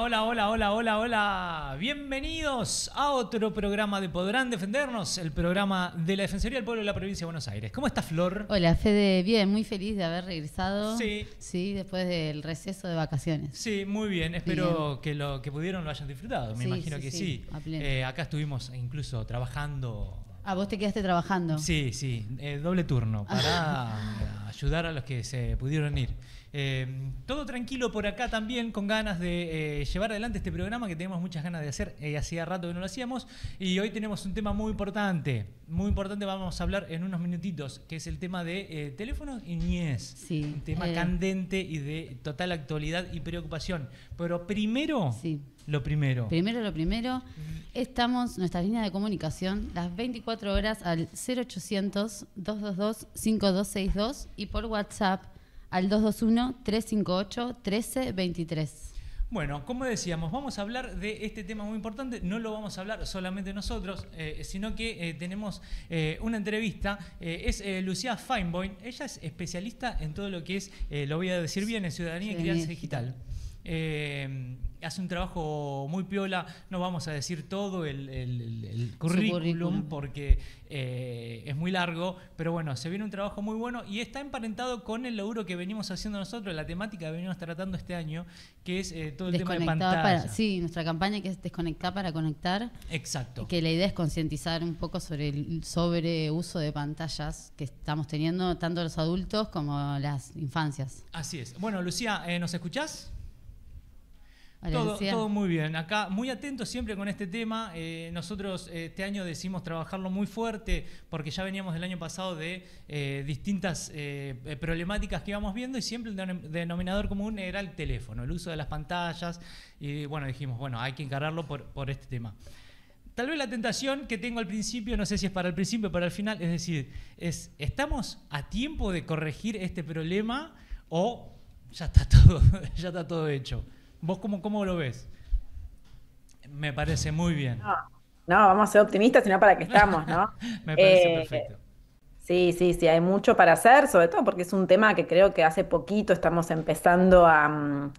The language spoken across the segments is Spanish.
Hola, hola, hola, hola, hola. Bienvenidos a otro programa de Podrán Defendernos, el programa de la Defensoría del Pueblo de la Provincia de Buenos Aires. ¿Cómo está, Flor? Hola, Fede. Bien, muy feliz de haber regresado. Sí. Sí, después del receso de vacaciones. Sí, muy bien. Espero que lo que pudieron lo hayan disfrutado. Me imagino que sí. A pleno. Acá estuvimos incluso trabajando. Ah, vos te quedaste trabajando. Sí, doble turno para ayudar a los que se pudieron ir. Todo tranquilo por acá también, con ganas de llevar adelante este programa que tenemos muchas ganas de hacer. Hacía rato que no lo hacíamos y hoy tenemos un tema muy importante. Muy importante, vamos a hablar en unos minutitos, que es el tema de teléfonos y niñez. Sí. Un tema candente y de total actualidad y preocupación. Pero primero, lo primero. Lo primero, estamos, nuestra línea de comunicación, las 24 horas al 0800-222-5262 y por WhatsApp al 221-358-1323. Bueno, como decíamos, vamos a hablar de este tema muy importante. No lo vamos a hablar solamente nosotros, sino que tenemos una entrevista. Es Lucía Feinboim. Ella es especialista en todo lo que es, lo voy a decir bien, en ciudadanía y crianza digital. Hace un trabajo muy piola. No vamos a decir todo el currículum porque es muy largo, pero bueno, se viene un trabajo muy bueno y está emparentado con el laburo que venimos haciendo nosotros, la temática que venimos tratando este año, que es todo el tema de pantalla. Nuestra campaña que es Desconectar para Conectar. Exacto. Que la idea es concientizar un poco sobre el sobreuso de pantallas que estamos teniendo tanto los adultos como las infancias. Así es. Bueno, Lucía, ¿nos escuchás? Hola, todo muy bien. Acá muy atentos siempre con este tema. Nosotros este año decidimos trabajarlo muy fuerte porque ya veníamos del año pasado de distintas problemáticas que íbamos viendo y siempre el denominador común era el teléfono, el uso de las pantallas. Y bueno, dijimos, bueno, hay que encararlo por este tema. Tal vez la tentación que tengo al principio, no sé si es para el principio o para el final, es decir, ¿estamos a tiempo de corregir este problema o ya está todo hecho? ¿Vos cómo lo ves? Me parece muy bien. No, vamos a ser optimistas, sino para qué estamos, ¿no? Me parece perfecto. Sí, hay mucho para hacer, sobre todo porque es un tema que creo que hace poquito estamos empezando a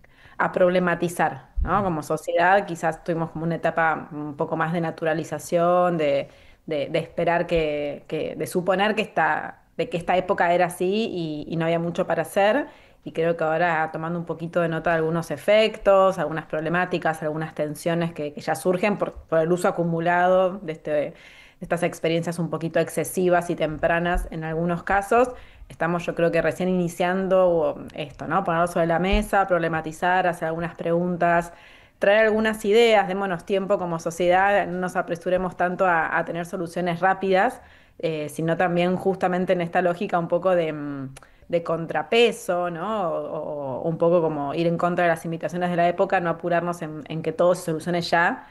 problematizar, ¿no? Como sociedad quizás tuvimos como una etapa un poco más de naturalización, de esperar de suponer de que esta época era así y no había mucho para hacer. Y creo que ahora tomando un poquito de nota de algunos efectos, algunas problemáticas, algunas tensiones que ya surgen por el uso acumulado de estas experiencias un poquito excesivas y tempranas en algunos casos, estamos yo creo que recién iniciando esto, ¿no? Ponerlo sobre la mesa, problematizar, hacer algunas preguntas, traer algunas ideas, démonos tiempo como sociedad, no nos apresuremos tanto a tener soluciones rápidas, sino también justamente en esta lógica un poco de contrapeso, ¿no? O un poco como ir en contra de las imitaciones de la época, no apurarnos en que todo se solucione ya,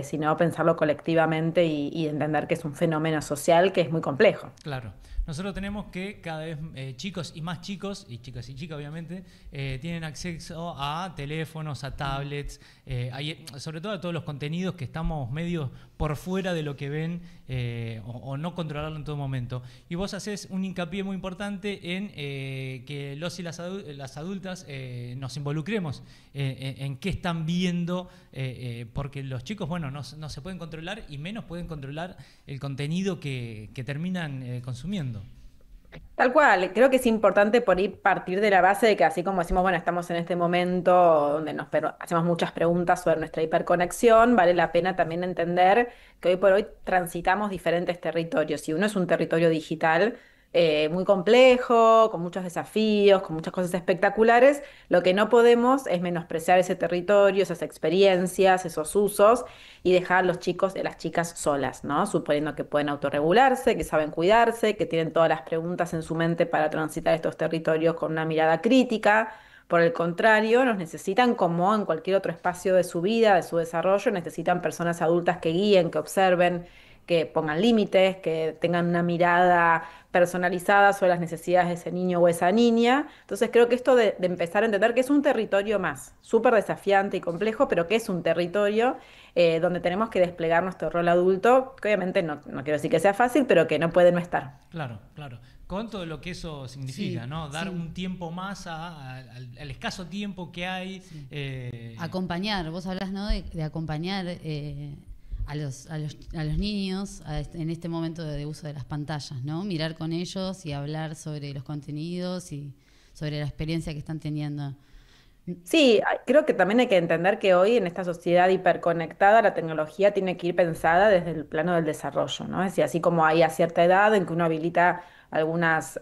sino pensarlo colectivamente y entender que es un fenómeno social que es muy complejo. Claro. Nosotros tenemos que cada vez chicos y más chicos, y chicas obviamente, tienen acceso a teléfonos, a tablets, sobre todo a todos los contenidos que estamos medio por fuera de lo que ven o no controlarlo en todo momento. Y vos haces un hincapié muy importante en que los y las adultas nos involucremos en qué están viendo, porque los chicos, bueno, no se pueden controlar y menos pueden controlar el contenido que terminan consumiendo. Tal cual, creo que es importante por ahí partir de la base de que así como decimos, bueno, estamos en este momento donde hacemos muchas preguntas sobre nuestra hiperconexión, vale la pena también entender que hoy por hoy transitamos diferentes territorios. Y uno es un territorio digital muy complejo, con muchos desafíos, con muchas cosas espectaculares. Lo que no podemos es menospreciar ese territorio, esas experiencias, esos usos y dejar a los chicos y a las chicas solas, ¿no? Suponiendo que pueden autorregularse, que saben cuidarse, que tienen todas las preguntas en su mente para transitar estos territorios con una mirada crítica. Por el contrario, nos necesitan como en cualquier otro espacio de su vida, de su desarrollo, necesitan personas adultas que guíen, que observen, que pongan límites, que tengan una mirada personalizada sobre las necesidades de ese niño o esa niña. Entonces creo que esto de empezar a entender que es un territorio más, súper desafiante y complejo, pero que es un territorio donde tenemos que desplegar nuestro rol adulto, que obviamente no quiero decir que sea fácil, pero que no puede no estar. Claro, claro. Con todo lo que eso significa, Sí, ¿no? Dar sí. un tiempo más al escaso tiempo que hay. Sí. Acompañar, vos hablás, ¿no? De acompañar a los niños en este momento de uso de las pantallas, ¿no? Mirar con ellos y hablar sobre los contenidos y sobre la experiencia que están teniendo. Sí, creo que también hay que entender que hoy en esta sociedad hiperconectada la tecnología tiene que ir pensada desde el plano del desarrollo, ¿no? Es decir, así como hay a cierta edad en que uno habilita algunas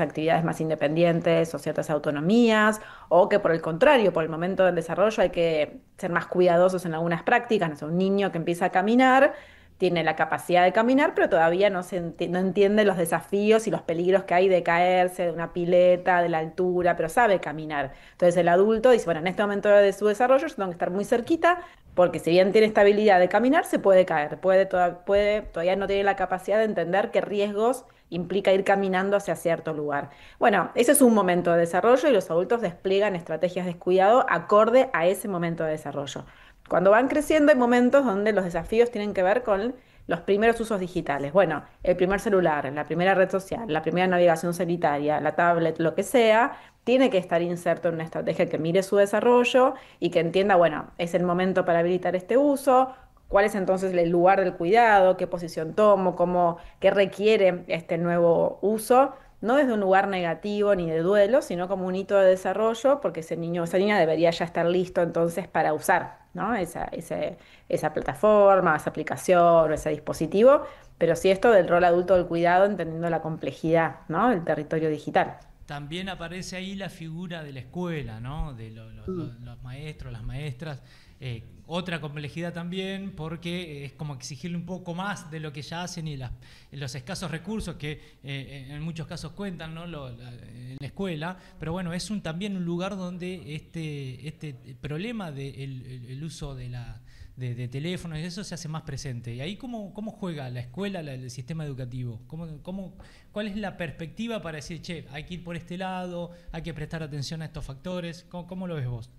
actividades más independientes o ciertas autonomías, o que por el contrario, por el momento del desarrollo hay que ser más cuidadosos en algunas prácticas. No sé, un niño que empieza a caminar tiene la capacidad de caminar, pero todavía no entiende los desafíos y los peligros que hay de caerse de una pileta, de la altura, pero sabe caminar. Entonces el adulto dice, bueno, en este momento de su desarrollo yo tengo que estar muy cerquita, porque si bien tiene esta habilidad de caminar, se puede caer, todavía no tiene la capacidad de entender qué riesgos implica ir caminando hacia cierto lugar. Bueno, ese es un momento de desarrollo y los adultos despliegan estrategias de cuidado acorde a ese momento de desarrollo. Cuando van creciendo hay momentos donde los desafíos tienen que ver con los primeros usos digitales. Bueno, el primer celular, la primera red social, la primera navegación solitaria, la tablet, lo que sea, tiene que estar inserto en una estrategia que mire su desarrollo y que entienda, bueno, es el momento para habilitar este uso, cuál es entonces el lugar del cuidado, qué posición tomo, qué requiere este nuevo uso, no desde un lugar negativo ni de duelo, sino como un hito de desarrollo, porque ese niño o esa niña debería ya estar listo entonces para usar, ¿no? Esa plataforma, esa aplicación o ese dispositivo, pero sí esto del rol adulto del cuidado, entendiendo la complejidad, ¿no? del territorio digital. También aparece ahí la figura de la escuela, ¿no? De Mm. los maestros, las maestras. Otra complejidad también, porque es como exigirle un poco más de lo que ya hacen y los escasos recursos que en muchos casos cuentan, ¿no? En la escuela. Pero bueno, es también un lugar donde este problema del uso de teléfonos y eso se hace más presente. ¿Y ahí cómo juega la escuela, el sistema educativo? ¿Cuál es la perspectiva para decir, che, hay que ir por este lado, hay que prestar atención a estos factores? ¿Cómo lo ves vos?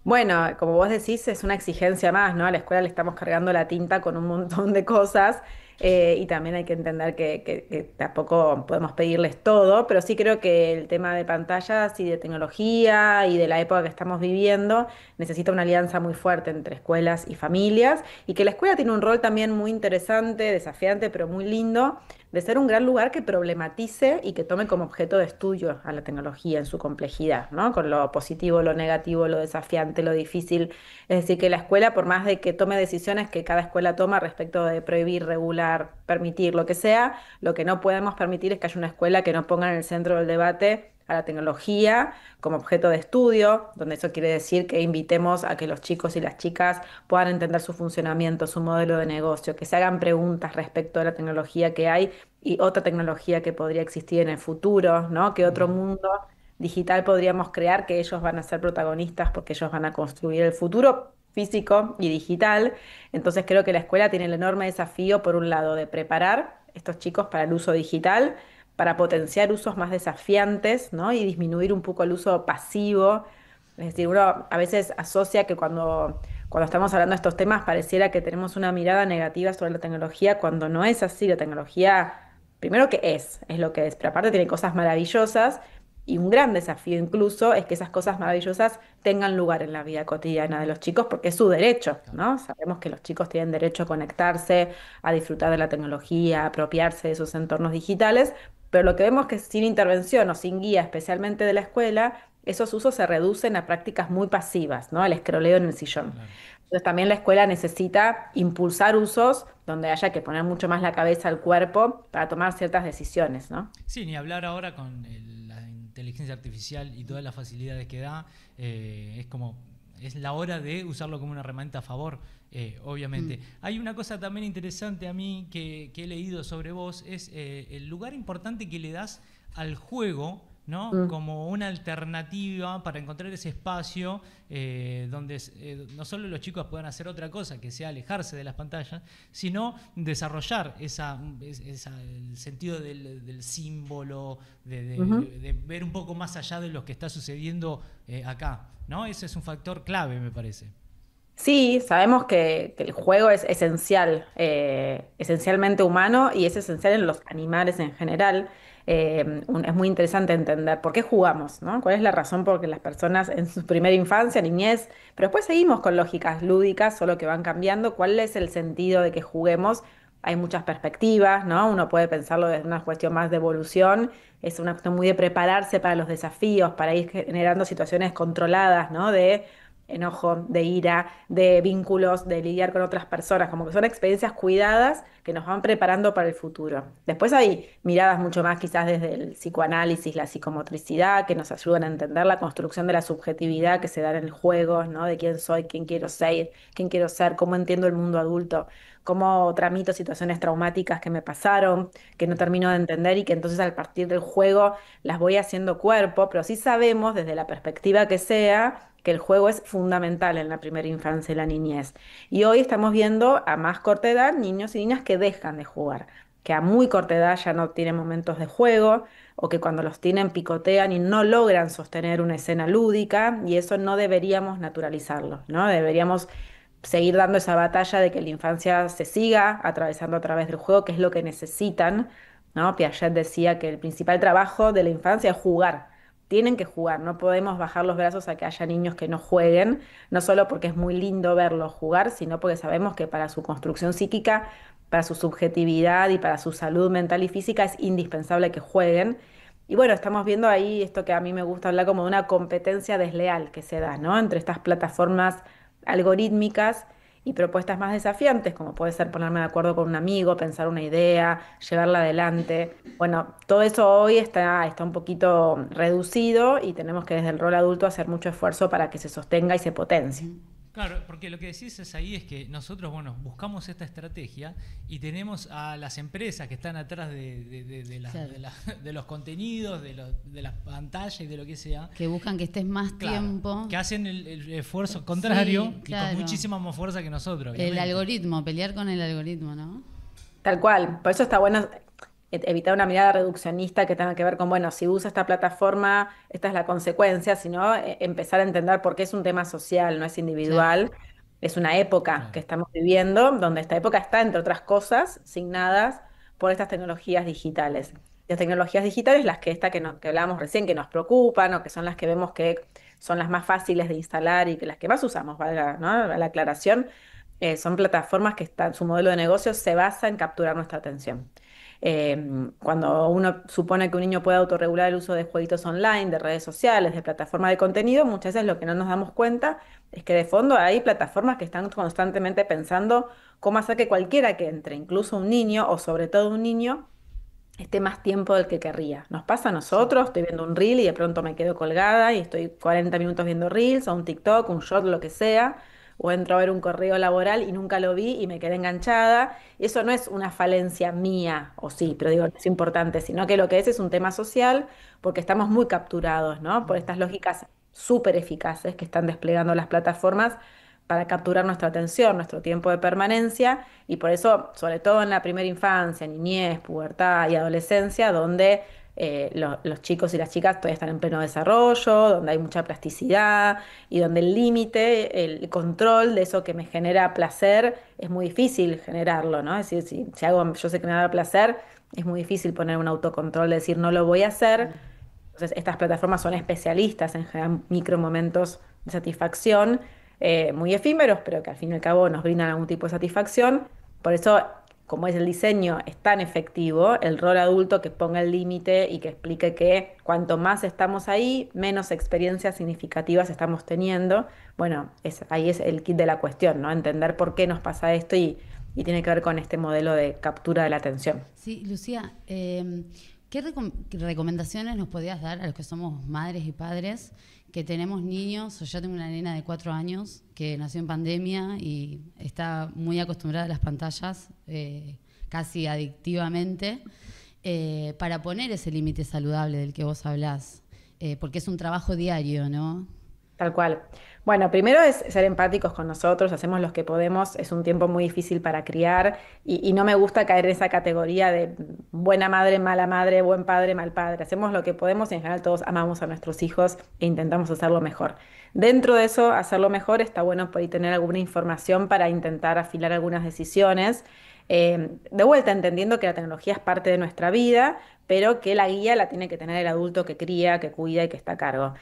Bueno, como vos decís, es una exigencia más, ¿no? A la escuela le estamos cargando la tinta con un montón de cosas y también hay que entender que tampoco podemos pedirles todo, pero sí creo que el tema de pantallas y de tecnología y de la época que estamos viviendo necesita una alianza muy fuerte entre escuelas y familias y que la escuela tiene un rol también muy interesante, desafiante, pero muy lindo de ser un gran lugar que problematice y que tome como objeto de estudio a la tecnología en su complejidad, ¿no? Con lo positivo, lo negativo, lo desafiante, lo difícil. Es decir, que la escuela, por más de que tome decisiones que cada escuela toma respecto de prohibir, regular, permitir, lo que sea, lo que no podemos permitir es que haya una escuela que no ponga en el centro del debate a la tecnología como objeto de estudio, donde eso quiere decir que invitemos a que los chicos y las chicas puedan entender su funcionamiento, su modelo de negocio, que se hagan preguntas respecto a la tecnología que hay y otra tecnología que podría existir en el futuro, ¿no? ¿Qué otro mundo digital podríamos crear que ellos van a ser protagonistas porque ellos van a construir el futuro físico y digital? Entonces creo que la escuela tiene el enorme desafío, por un lado, de preparar estos chicos para el uso digital, para potenciar usos más desafiantes, ¿no? Y disminuir un poco el uso pasivo. Es decir, uno a veces asocia que cuando estamos hablando de estos temas pareciera que tenemos una mirada negativa sobre la tecnología, cuando no es así. La tecnología, primero que es lo que es, pero aparte tiene cosas maravillosas y un gran desafío incluso es que esas cosas maravillosas tengan lugar en la vida cotidiana de los chicos porque es su derecho, Claro. ¿no? Sabemos que los chicos tienen derecho a conectarse, a disfrutar de la tecnología, a apropiarse de esos entornos digitales, pero lo que vemos es que sin intervención o sin guía, especialmente de la escuela, esos usos se reducen a prácticas muy pasivas, ¿no? Al escroleo en el sillón. Claro. Entonces también la escuela necesita impulsar usos donde haya que poner mucho más la cabeza al cuerpo para tomar ciertas decisiones, ¿no? Sí, ni hablar ahora con la inteligencia artificial y todas las facilidades que da, es la hora de usarlo como una herramienta a favor, Mm. obviamente. Hay una cosa también interesante a mí que he leído sobre vos, es el lugar importante que le das al juego, ¿no? Mm. Como una alternativa para encontrar ese espacio donde no solo los chicos puedan hacer otra cosa, que sea alejarse de las pantallas, sino desarrollar el sentido del símbolo, Ujú. de ver un poco más allá de lo que está sucediendo acá, ¿no? Ese es un factor clave, me parece. Sí, sabemos que el juego es esencial, esencialmente humano y es esencial en los animales en general. Es muy interesante entender por qué jugamos, ¿no? ¿Cuál es la razón por que las personas en su primera infancia, niñez, pero después seguimos con lógicas lúdicas, solo que van cambiando? ¿Cuál es el sentido de que juguemos? Hay muchas perspectivas, ¿no? Uno puede pensarlo desde una cuestión más de evolución, es una cuestión muy de prepararse para los desafíos, para ir generando situaciones controladas, ¿no? De enojo, de ira, de vínculos, de lidiar con otras personas, como que son experiencias cuidadas que nos van preparando para el futuro. Después hay miradas mucho más quizás desde el psicoanálisis, la psicomotricidad, que nos ayudan a entender la construcción de la subjetividad que se da en el juego, ¿no? De quién soy, quién quiero ser, cómo entiendo el mundo adulto, cómo tramito situaciones traumáticas que me pasaron, que no termino de entender y que entonces a partir del juego las voy haciendo cuerpo, pero sí sabemos desde la perspectiva que sea que el juego es fundamental en la primera infancia y la niñez. Y hoy estamos viendo a más corta edad niños y niñas que dejan de jugar, que a muy corta edad ya no tienen momentos de juego o que cuando los tienen picotean y no logran sostener una escena lúdica y eso no deberíamos naturalizarlo, ¿no? Deberíamos seguir dando esa batalla de que la infancia se siga atravesando a través del juego, que es lo que necesitan, ¿no? Piaget decía que el principal trabajo de la infancia es jugar. Tienen que jugar, no podemos bajar los brazos a que haya niños que no jueguen, no solo porque es muy lindo verlos jugar, sino porque sabemos que para su construcción psíquica, para su subjetividad y para su salud mental y física es indispensable que jueguen. Y bueno, estamos viendo ahí esto que a mí me gusta hablar como de una competencia desleal que se da, ¿no? Entre estas plataformas algorítmicas y propuestas más desafiantes, como puede ser ponerme de acuerdo con un amigo, pensar una idea, llevarla adelante. Bueno, todo eso hoy está un poquito reducido y tenemos que desde el rol adulto hacer mucho esfuerzo para que se sostenga y se potencie. Claro, porque lo que decís es ahí es que nosotros, bueno, buscamos esta estrategia y tenemos a las empresas que están atrás Claro. de los contenidos, de las pantallas y de lo que sea. Que buscan que estés más Claro, tiempo. que hacen el esfuerzo contrario Sí, y claro. con muchísima más fuerza que nosotros, El obviamente. algoritmo, pelear con el algoritmo, ¿no? Tal cual, por eso está bueno evitar una mirada reduccionista que tenga que ver con, bueno, si usa esta plataforma, esta es la consecuencia, sino empezar a entender por qué es un tema social, no es Claro. individual, es una época que Claro. estamos viviendo, donde esta época está, entre otras cosas, signadas por estas tecnologías digitales. Las tecnologías digitales, las que esta que hablábamos recién, que nos preocupan o que son las que vemos que son las más fáciles de instalar y que las que más usamos, valga, ¿no? La aclaración, son plataformas que están, su modelo de negocio se basa en capturar nuestra atención. Cuando uno supone que un niño puede autorregular el uso de jueguitos online, de redes sociales, de plataformas de contenido, muchas veces lo que no nos damos cuenta es que de fondo hay plataformas que están constantemente pensando cómo hacer que cualquiera que entre, incluso un niño o sobre todo un niño, esté más tiempo del que querría. Nos pasa a Sí. nosotros, estoy viendo un reel y de pronto me quedo colgada y estoy 40 minutos viendo reels o un TikTok, un short, lo que sea, o entro a ver un correo laboral y nunca lo vi y me quedé enganchada. Y eso no es una falencia mía, o sí, pero digo, no es importante, sino que lo que es un tema social porque estamos muy capturados, ¿no? Por estas lógicas súper eficaces que están desplegando las plataformas para capturar nuestra atención, nuestro tiempo de permanencia, y por eso, sobre todo en la primera infancia, niñez, pubertad y adolescencia, donde los chicos y las chicas todavía están en pleno desarrollo, donde hay mucha plasticidad y donde el límite, el control de eso que me genera placer, es muy difícil generarlo, ¿no? Es decir, si algo yo sé que me da placer, es muy difícil poner un autocontrol de decir no lo voy a hacer. Entonces, estas plataformas son especialistas en generar micromomentos de satisfacción muy efímeros, pero que al fin y al cabo nos brindan algún tipo de satisfacción. Por eso, como es el diseño, es tan efectivo el rol adulto que ponga el límite y que explique que cuanto más estamos ahí, menos experiencias significativas estamos teniendo. Bueno, ahí es el kit de la cuestión, ¿no? Entender por qué nos pasa esto y tiene que ver con este modelo de captura de la atención. Sí, Lucía, ¿qué recomendaciones nos podías dar a los que somos madres y padres que tenemos niños? Yo tengo una nena de 4 años que nació en pandemia y está muy acostumbrada a las pantallas, casi adictivamente, para poner ese límite saludable del que vos hablás, porque es un trabajo diario, ¿no? Tal cual. Bueno, primero es ser empáticos con nosotros, hacemos lo que podemos, es un tiempo muy difícil para criar y no me gusta caer en esa categoría de buena madre, buen padre, mal padre. Hacemos lo que podemos y en general todos amamos a nuestros hijos e intentamos hacerlo mejor. Dentro de eso, hacerlo mejor, está bueno por ahí tener alguna información para intentar afilar algunas decisiones. De vuelta, entendiendo que la tecnología es parte de nuestra vida, pero que la guía la tiene que tener el adulto que cría, que cuida y que está a cargo.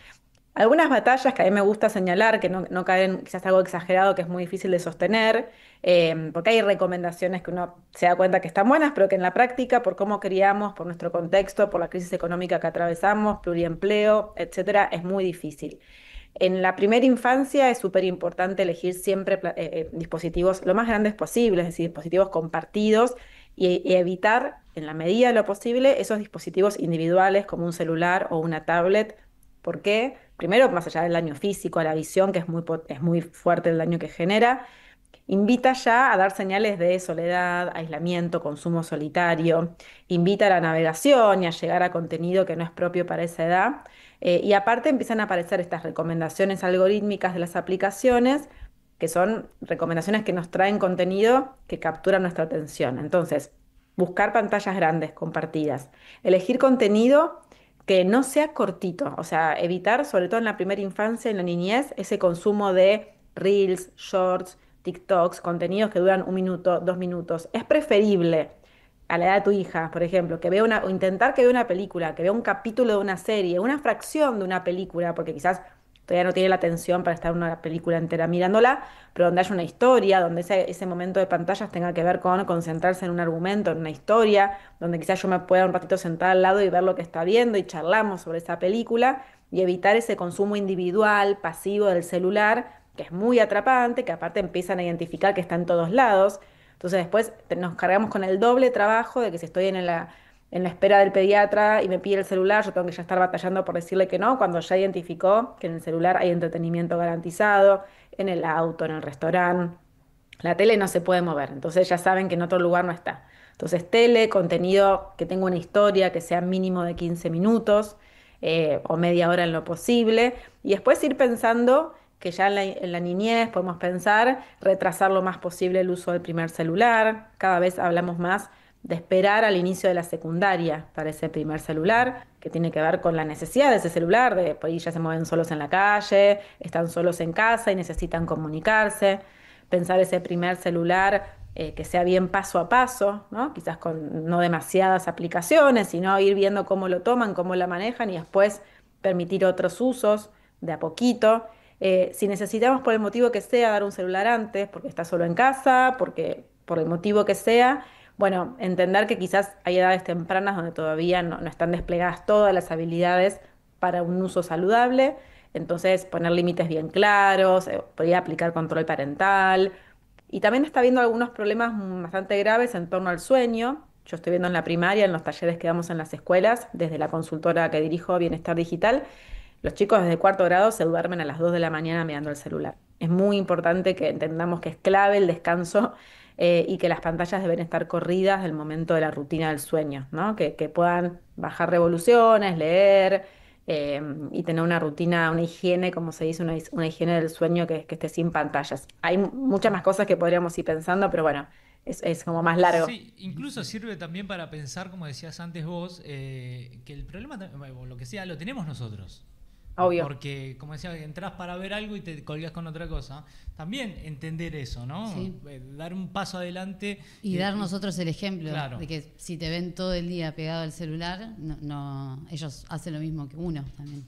Algunas batallas que a mí me gusta señalar, que no caen quizás algo exagerado, que es muy difícil de sostener, porque hay recomendaciones que uno se da cuenta que están buenas, pero que en la práctica, por cómo criamos, por nuestro contexto, por la crisis económica que atravesamos, pluriempleo, etcétera, es muy difícil. En la primera infancia es súper importante elegir siempre dispositivos lo más grandes posibles, es decir, dispositivos compartidos y evitar, en la medida de lo posible, esos dispositivos individuales como un celular o una tablet. ¿Por qué? Primero, más allá del daño físico, a la visión, que es muy fuerte el daño que genera, invita ya a dar señales de soledad, aislamiento, consumo solitario, invita a la navegación y a llegar a contenido que no es propio para esa edad. Y aparte empiezan a aparecer estas recomendaciones algorítmicas de las aplicaciones, que son recomendaciones que nos traen contenido que captura nuestra atención. Entonces, buscar pantallas grandes, compartidas, elegir contenido que no sea cortito, o sea, evitar, sobre todo en la primera infancia, en la niñez, ese consumo de reels, shorts, TikToks, contenidos que duran 1 minuto, 2 minutos. Es preferible a la edad de tu hija, por ejemplo, que vea o intentar que vea una película, que vea un capítulo de una serie, una fracción de una película, porque quizás todavía no tiene la atención para estar una película entera mirándola, pero donde haya una historia, donde ese momento de pantallas tenga que ver con concentrarse en un argumento, en una historia, donde quizás yo me pueda un ratito sentar al lado y ver lo que está viendo y charlamos sobre esa película y evitar ese consumo individual, pasivo del celular, que es muy atrapante, que aparte empiezan a identificar que está en todos lados. Entonces después nos cargamos con el doble trabajo de que si estoy en la espera del pediatra y me pide el celular, yo tengo que ya estar batallando por decirle que no, cuando ya identificó que en el celular hay entretenimiento garantizado, en el auto, en el restaurante. La tele no se puede mover, entonces ya saben que en otro lugar no está. Entonces, tele, contenido que tenga una historia, que sea mínimo de 15 minutos o media hora en lo posible. Y después ir pensando que ya en la niñez podemos pensar retrasar lo más posible el uso del primer celular. Cada vez hablamos más de esperar al inicio de la secundaria para ese primer celular, que tiene que ver con la necesidad de ese celular, de por ahí ya se mueven solos en la calle, están solos en casa y necesitan comunicarse. Pensar ese primer celular que sea bien paso a paso, ¿no? Quizás con no demasiadas aplicaciones, sino ir viendo cómo lo toman, cómo la manejan y después permitir otros usos de a poquito. Si necesitamos por el motivo que sea dar un celular antes, porque está solo en casa, porque por el motivo que sea, bueno, entender que quizás hay edades tempranas donde todavía no están desplegadas todas las habilidades para un uso saludable, entonces poner límites bien claros, podría aplicar control parental. Y también está habiendo algunos problemas bastante graves en torno al sueño. Yo estoy viendo en la primaria, en los talleres que damos en las escuelas, desde la consultora que dirijo, Bienestar Digital, los chicos desde cuarto grado se duermen a las 2 de la mañana mirando el celular. Es muy importante que entendamos que es clave el descanso y que las pantallas deben estar corridas del momento de la rutina del sueño, ¿no? Que puedan bajar revoluciones, leer y tener una rutina, una higiene, como se dice, una higiene del sueño que esté sin pantallas. Hay muchas más cosas que podríamos ir pensando, pero bueno, es como más largo. Sí, incluso sirve también para pensar, como decías antes vos, que el problema, o lo que sea, lo tenemos nosotros. Obvio. Porque, como decía, entras para ver algo y te colgas con otra cosa. También entender eso, ¿no? Sí. Dar un paso adelante. Y dar nosotros el ejemplo claro. de que si te ven todo el día pegado al celular, ellos hacen lo mismo que uno también.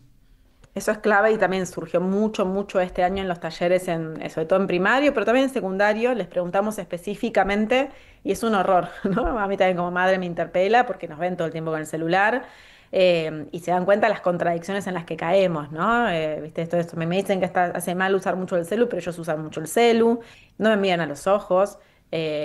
Eso es clave y también surgió mucho este año en los talleres, sobre todo en primario, pero también en secundario. Les preguntamos específicamente y es un horror, ¿no? A mí también como madre me interpela porque nos ven todo el tiempo con el celular y se dan cuenta de las contradicciones en las que caemos, ¿no? ¿Viste? Esto me dicen que hace mal usar mucho el celu, pero ellos usan mucho el celu, no me miran a los ojos,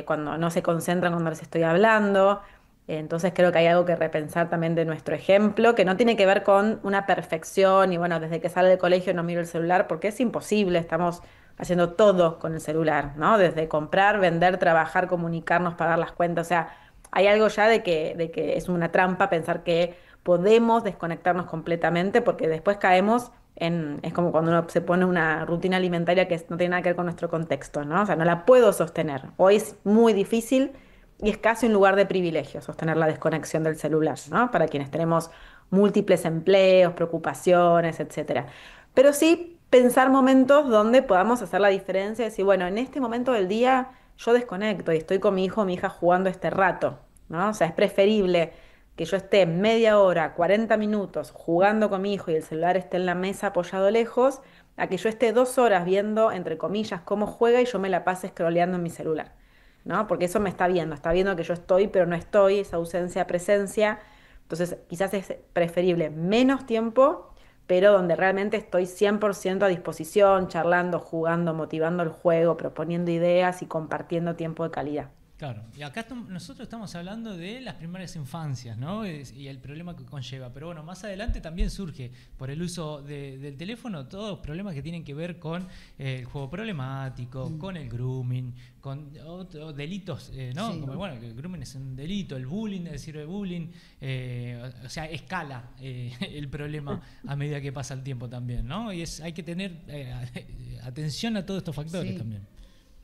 cuando no se concentran cuando les estoy hablando. Entonces creo que hay algo que repensar también de nuestro ejemplo, que no tiene que ver con una perfección y bueno, desde que sale del colegio no miro el celular porque es imposible, estamos haciendo todo con el celular, ¿no? Desde comprar, vender, trabajar, comunicarnos, pagar las cuentas, o sea, hay algo ya de que es una trampa pensar que podemos desconectarnos completamente porque después caemos es como cuando uno se pone una rutina alimentaria que no tiene nada que ver con nuestro contexto, ¿no? O sea, no la puedo sostener. Hoy es muy difícil y es casi un lugar de privilegio sostener la desconexión del celular, ¿no? Para quienes tenemos múltiples empleos, preocupaciones, etcétera. Pero sí pensar momentos donde podamos hacer la diferencia y decir, bueno, en este momento del día yo desconecto y estoy con mi hijo o mi hija jugando este rato, ¿no? O sea, es preferible que yo esté media hora, 40 minutos jugando con mi hijo y el celular esté en la mesa apoyado lejos, a que yo esté 2 horas viendo, entre comillas, cómo juega y yo me la pase scrolleando en mi celular, ¿no? Porque eso me está viendo que yo estoy, pero no estoy, esa ausencia, presencia. Entonces, quizás es preferible menos tiempo, pero donde realmente estoy 100% a disposición, charlando, jugando, motivando el juego, proponiendo ideas y compartiendo tiempo de calidad. Claro, y acá nosotros estamos hablando de las primeras infancias, ¿no? Y el problema que conlleva. Pero bueno, más adelante también surge, por el uso del teléfono, todos los problemas que tienen que ver con el juego problemático, con el grooming, con otros delitos, ¿no? Sí. Como, bueno, que el grooming es un delito, el bullying, decir el bullying, o sea, escala el problema a medida que pasa el tiempo también, ¿no? Y hay que tener atención a todos estos factores Sí. también.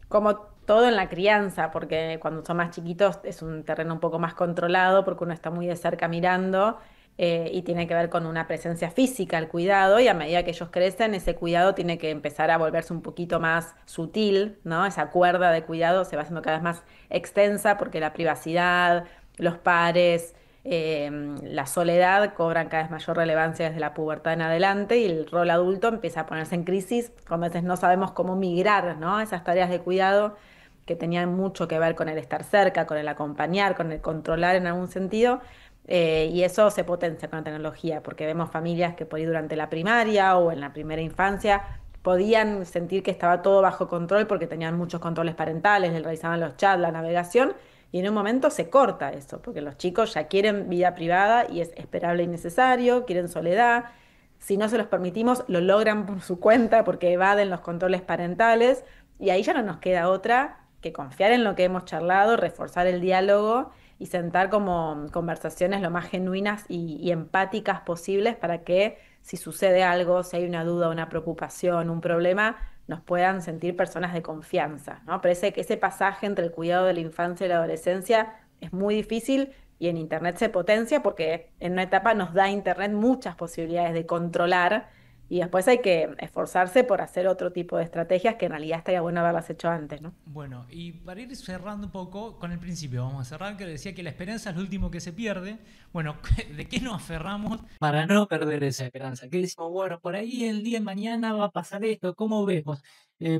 Como todo en la crianza, porque cuando son más chiquitos es un terreno un poco más controlado, porque uno está muy de cerca mirando y tiene que ver con una presencia física, el cuidado, y a medida que ellos crecen, ese cuidado tiene que empezar a volverse un poquito más sutil, ¿no? Esa cuerda de cuidado se va haciendo cada vez más extensa porque la privacidad, los pares, la soledad cobran cada vez mayor relevancia desde la pubertad en adelante y el rol adulto empieza a ponerse en crisis, cuando a veces no sabemos cómo migrar, ¿no? Esas tareas de cuidado que tenían mucho que ver con el estar cerca, con el acompañar, con el controlar en algún sentido. Y eso se potencia con la tecnología, porque vemos familias que por ahí durante la primaria o en la primera infancia podían sentir que estaba todo bajo control porque tenían muchos controles parentales, les realizaban los chats, la navegación, y en un momento se corta eso, porque los chicos ya quieren vida privada y es esperable y necesario, quieren soledad. Si no se los permitimos, lo logran por su cuenta porque evaden los controles parentales y ahí ya no nos queda otra que confiar en lo que hemos charlado, reforzar el diálogo y sentar como conversaciones lo más genuinas y empáticas posibles para que si sucede algo, si hay una duda, una preocupación, un problema, nos puedan sentir personas de confianza, ¿no? Pero ese pasaje entre el cuidado de la infancia y la adolescencia es muy difícil y en Internet se potencia porque en una etapa nos da Internet muchas posibilidades de controlar y después hay que esforzarse por hacer otro tipo de estrategias que en realidad estaría bueno haberlas hecho antes, ¿no? Bueno, y para ir cerrando un poco con el principio, vamos a cerrar, que decía que la esperanza es lo último que se pierde. Bueno, ¿de qué nos aferramos para no perder esa esperanza? Que decimos, bueno, por ahí el día de mañana va a pasar esto, ¿cómo vemos?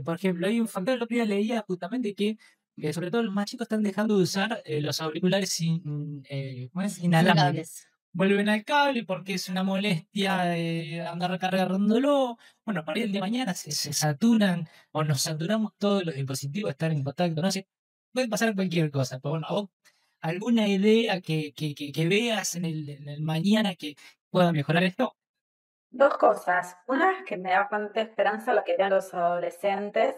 Por ejemplo, hay un factor, el otro día leía justamente que sobre todo los más chicos están dejando de usar los auriculares ¿cómo es? Sin Inalámbricos. cables. Vuelven al cable porque es una molestia andar recargándolo. Bueno, para ir el día de mañana se saturan o nos saturamos todos los dispositivos de estar en contacto, no sé, puede pasar cualquier cosa, pero bueno, ¿vos alguna idea que veas en el mañana que pueda mejorar esto? Dos cosas. Una es que me da bastante esperanza lo que vean los adolescentes,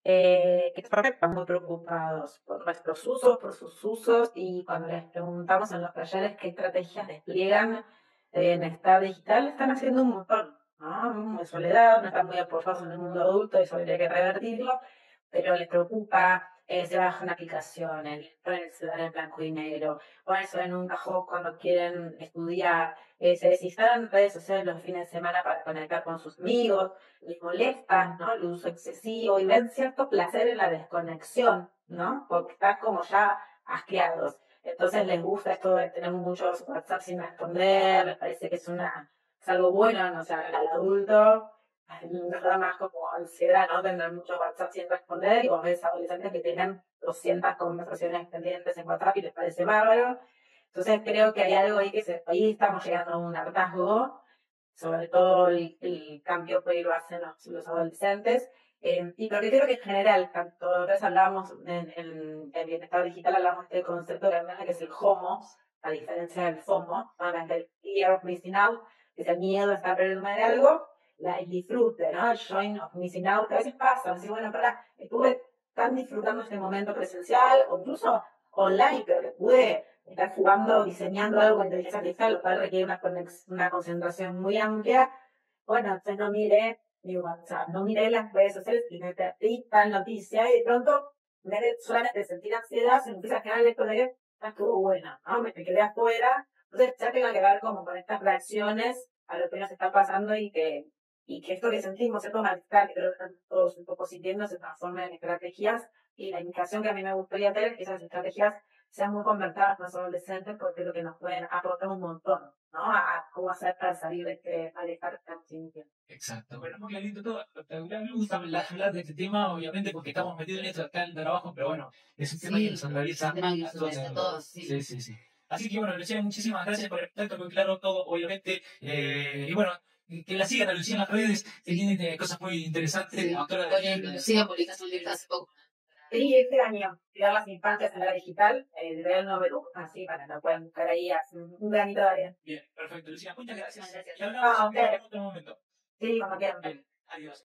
que están muy preocupados por nuestros usos, por sus usos, y cuando les preguntamos en los talleres qué estrategias despliegan de bienestar digital, están haciendo un montón, ¿no? De soledad, no están muy apoyados en el mundo adulto, eso habría que revertirlo, pero les preocupa, se bajan aplicaciones, ponen el celular en blanco y negro, ponerse en un cajón cuando quieren estudiar, se desinstalan redes sociales los fines de semana para conectar con sus amigos, les molesta, ¿no? El uso excesivo y ven cierto placer en la desconexión, ¿no? Porque están como ya asqueados. Entonces les gusta esto de tener muchos WhatsApp sin responder, les parece que es algo bueno, ¿no? O sea, al adulto nos da más como ansiedad, ¿no? Tener muchos WhatsApp sin responder y vos ves adolescentes que tienen 200 conversaciones pendientes en WhatsApp y les parece bárbaro. Entonces creo que hay algo ahí ahí estamos llegando a un hartazgo, sobre todo el cambio que lo hacen los adolescentes. Y porque creo que en general, tanto nosotros hablábamos en bienestar digital, hablamos de este concepto que es el HOMO, a diferencia del FOMO, ¿no? El fear of missing out, que es el miedo a estar perdiendo de algo, el disfrute, ¿no? El joy of missing out, que a veces pasa, así, bueno, estuve tan disfrutando este momento presencial, o incluso online, pero que pude estar jugando, diseñando algo con inteligencia artificial, lo cual requiere una concentración muy amplia. bueno, entonces no miré mi WhatsApp, no miré las redes sociales y me perdí tal noticia y de pronto, en vez de solamente sentir ansiedad, se me empieza a quedar esto de, estuvo buena, ¿no? Me quedé afuera. Entonces ya tengo que ver como con estas reacciones a lo que nos está pasando y que esto que sentimos, esto malestar que creo que están todos un poco sintiendo, se transforma en estrategias. Y la invitación que a mí me gustaría hacer es que esas estrategias sean muy conversadas con los adolescentes porque es lo que nos pueden aportar un montón, ¿no? A cómo hacer para salir de este malestar que estamos sintiendo. Exacto, bueno, muy clarito todo. Me gusta hablar de este tema, obviamente, porque estamos metidos en esto acá en el trabajo, pero bueno, es un tema que nos atraviesa a todos, sí. Sí, sí, sí. Así que bueno, Lucía, muchísimas gracias por el contacto, muy claro todo, obviamente. Y bueno, que la sigan a Lucía en las redes, que tiene cosas muy interesantes. Sí. Autora Lucía publicaste un libro hace poco. Sí, este año, cuidar las infancias en la digital, de Real Novelú, así para que lo puedan buscar ahí, hace un granito de arena. Bien, perfecto, Lucía, muchas gracias. Muchas gracias. Y hablamos Ah, en otro momento. Sí, como quieran. Bien, adiós.